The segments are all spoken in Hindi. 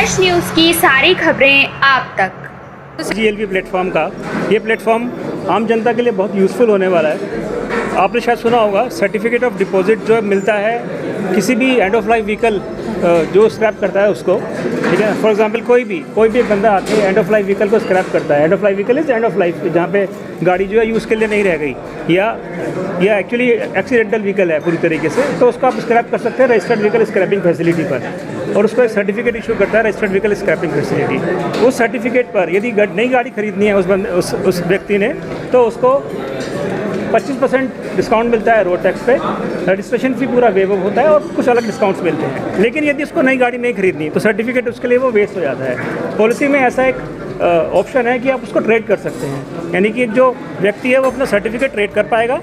फ्रेश न्यूज़ की सारी खबरें आप तक। GLP प्लेटफॉर्म का ये प्लेटफॉर्म आम जनता के लिए बहुत यूज़फुल होने वाला है। आपने शायद सुना होगा सर्टिफिकेट ऑफ डिपॉजिट जो मिलता है किसी भी एंड ऑफ लाइफ व्हीकल जो स्क्रैप करता है उसको, ठीक है। फॉर एग्जांपल कोई भी एक बंदा आके एंड ऑफ लाइफ व्हीकल को स्क्रैप करता है। End of life vehicle is end of life, जहाँ पे गाड़ी जो है यूज़ के लिए नहीं रह गई या एक्चुअली एक्सीडेंटल व्हीकल है पूरी तरीके से, तो उसको आप स्क्रैप कर सकते हैं रजिस्टर्ड व्हीकल स्क्रैपिंग फैसिलिटी पर, और उसको एक सर्टिफिकेट इशू करता है रजिस्टर्ड व्हीकल स्क्रैपिंग फैसिलिटी। उस सर्टिफिकेट पर यदि नई गाड़ी खरीदनी है उस व्यक्ति ने, तो उसको 25% डिस्काउंट मिलता है रोड टैक्स पे, रजिस्ट्रेशन फी पूरा वेव होता है और कुछ अलग डिस्काउंट्स मिलते हैं। लेकिन यदि उसको नई गाड़ी नहीं खरीदनी तो सर्टिफिकेट उसके लिए वो वेस्ट हो जाता है। पॉलिसी में ऐसा एक ऑप्शन है कि आप उसको ट्रेड कर सकते हैं, यानी कि जो व्यक्ति है वो अपना सर्टिफिकेट ट्रेड कर पाएगा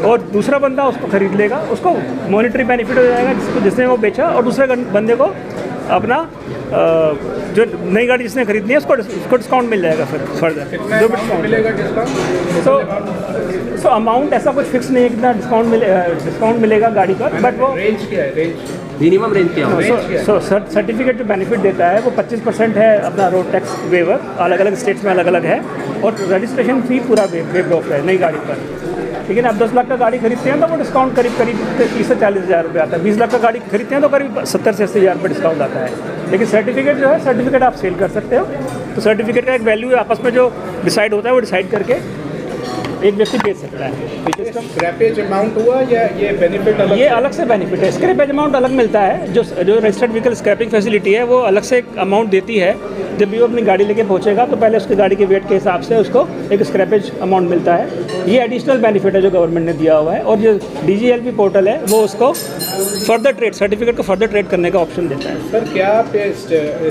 और दूसरा बंदा उसको खरीद लेगा, उसको मॉनिटरी बेनिफिट हो जाएगा जिसने वो बेचा, और दूसरे बंदे को अपना जो नई गाड़ी जिसने खरीदनी है उसको डिस्काउंट मिल जाएगा। फिर फर्दर जो मिलेगा डिस्काउंट, सो अमाउंट ऐसा कुछ फिक्स नहीं है कितना डिस्काउंट मिलेगा गाड़ी पर, बट वो रेंज क्या है? रेंज मिनिमम रेंज क्या है? सो सर्टिफिकेट जो बेनिफिट देता है वो 25% है अपना रोड टैक्स वेवर, अलग अलग स्टेट्स में अलग अलग है, और रजिस्ट्रेशन फी पूरा वेव ऑफ है नई गाड़ी पर। लेकिन आप 10 लाख का गाड़ी खरीदते हैं तो वो डिस्काउंट करीब 30 से 40 हज़ार रुपये आता है। 20 लाख का गाड़ी खरीदते हैं तो करीब 70 से 80 हज़ार रुपये डिस्काउंट आता है। लेकिन सर्टिफिकेट जो है, सर्टिफिकेट आप सेल कर सकते हो, तो सर्टिफिकेट का एक वैल्यू आपस में जो डिसाइड होता है वो डिसाइड करके एक व्यक्ति बेच सकता है। स्क्रैपेज अमाउंट हुआ या ये बेनिफिट अलग? ये अलग से बेनिफिट है। स्क्रैपेज अमाउंट अलग मिलता है, जो रजिस्टर्ड व्हीकल स्क्रैपिंग फैसिलिटी है वो अलग से एक अमाउंट देती है। जब भी वो अपनी गाड़ी लेके पहुंचेगा तो पहले उसकी गाड़ी के वेट के हिसाब से उसको एक स्क्रैपेज अमाउंट मिलता है। ये एडिशनल बेनिफिट है जो गवर्नमेंट ने दिया हुआ है, और जो DGLP पोर्टल है वो उसको फर्दर ट्रेड सर्टिफिकेट को फर्दर ट्रेड करने का ऑप्शन देता है। सर, क्या आप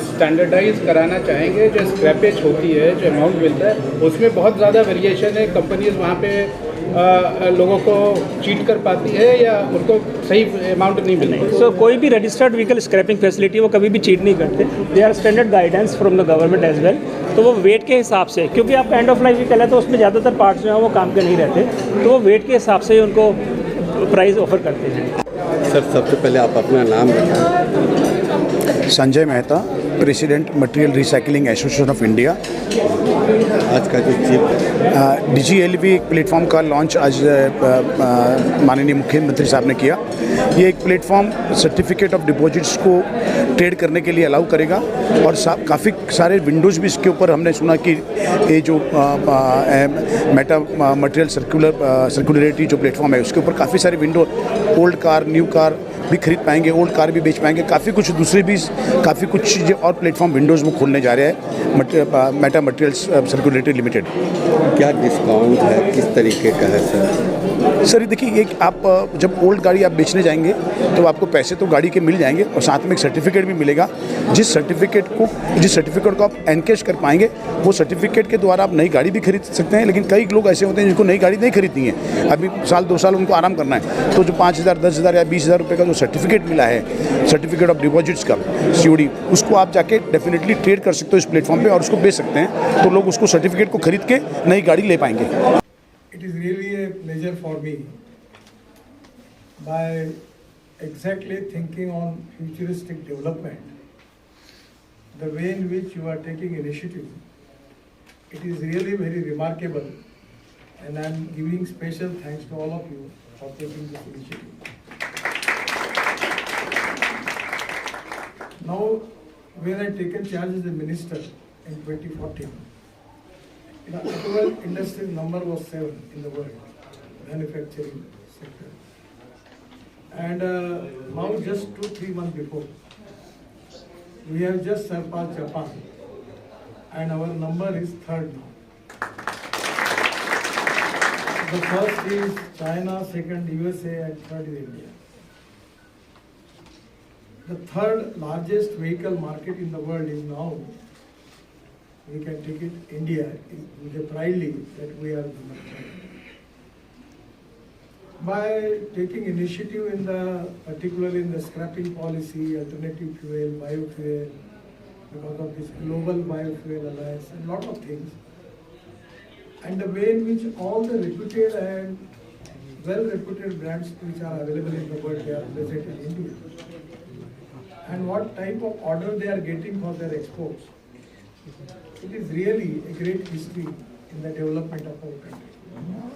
स्टैंडर्डाइज कराना चाहेंगे? जो स्क्रैपेज होती है, जो अमाउंट मिलता है, उसमें बहुत ज़्यादा वेरिएशन है। कंपनीज वहाँ पे लोगों को चीट कर पाती है या उनको सही अमाउंट नहीं मिलती? सो कोई भी रजिस्टर्ड व्हीकल स्क्रैपिंग फैसिलिटी वो कभी भी चीट नहीं करते। They are standard guidance from the government as well. तो वो वेट के हिसाब से, क्योंकि आपका एंड ऑफ लाइफ व्हीकल है तो उसमें ज़्यादातर पार्ट्स जो हैं वो काम के नहीं रहते, तो वो वेट के हिसाब से उनको प्राइस ऑफर करते हैं। सर, सबसे पहले आप अपना नाम बताएं। Sanjay Mehta, president material recycling association of India. आज का जो चीफ DGLP एक प्लेटफॉर्म का लॉन्च आज माननीय मुख्यमंत्री साहब ने किया। ये एक प्लेटफॉर्म सर्टिफिकेट ऑफ डिपॉजिट्स को ट्रेड करने के लिए अलाउ करेगा, और काफ़ी सारे विंडोज़ भी इसके ऊपर हमने सुना कि ये जो मेटा मटेरियल सर्कुलरिटी जो प्लेटफॉर्म है उसके ऊपर काफ़ी सारे window, old car new car भी खरीद पाएंगे, ओल्ड कार भी बेच पाएंगे। काफ़ी कुछ दूसरी भी काफ़ी कुछ चीज़ें और प्लेटफॉर्म विंडोज़ वो खोलने जा रहे हैं मेटा मटेरियल्स सर्कुलरिटी लिमिटेड। क्या डिस्काउंट है, किस तरीके का है सर? देखिए, एक आप जब ओल्ड गाड़ी आप बेचने जाएंगे तो आपको पैसे तो गाड़ी के मिल जाएंगे और साथ में एक सर्टिफिकेट भी मिलेगा। जिस सर्टिफिकेट को आप एनकेश कर पाएंगे, वो सर्टिफिकेट के द्वारा आप नई गाड़ी भी खरीद सकते हैं। लेकिन कई लोग ऐसे होते हैं जिनको नई गाड़ी नहीं खरीदनी है, अभी साल 2 साल उनको आराम करना है, तो जो 5,000 10,000 या 20,000 रुपये का जो सर्टिफिकेट मिला है, सर्टिफिकेट ऑफ डिपॉजिट्स का COD, उसको आप जाके डेफिनेटली ट्रेड कर सकते हो इस प्लेटफॉर्म पे और उसको बेच सकते हैं, तो लोग उसको सर्टिफिकेट को खरीद के नई गाड़ी ले पाएंगे। It is really a pleasure for me by exactly thinking on futuristic development, the way in which you are taking initiative. It is really very remarkable, and I am giving special thanks to all of you for taking this initiative. Now, when I taken charge as a minister in 2014, the automobile industry number was 7 in the world, manufacturing sector. And now just 2-3 months before, we have just surpassed Japan, and our number is 3rd now. The first is China, second USA, and third is India. The third largest vehicle market in the world is now, we can take it, India, with a proudly that we are number 3. By taking initiative in particularly in the scrapping policy, alternative fuel, biofuel, because of this global biofuel alliance, and lot of things, and the way in which all the reputed and well-reputed brands which are available in the world, they are present in India. And what what type of order they are getting for their exports. It is really a great history in the development of our country.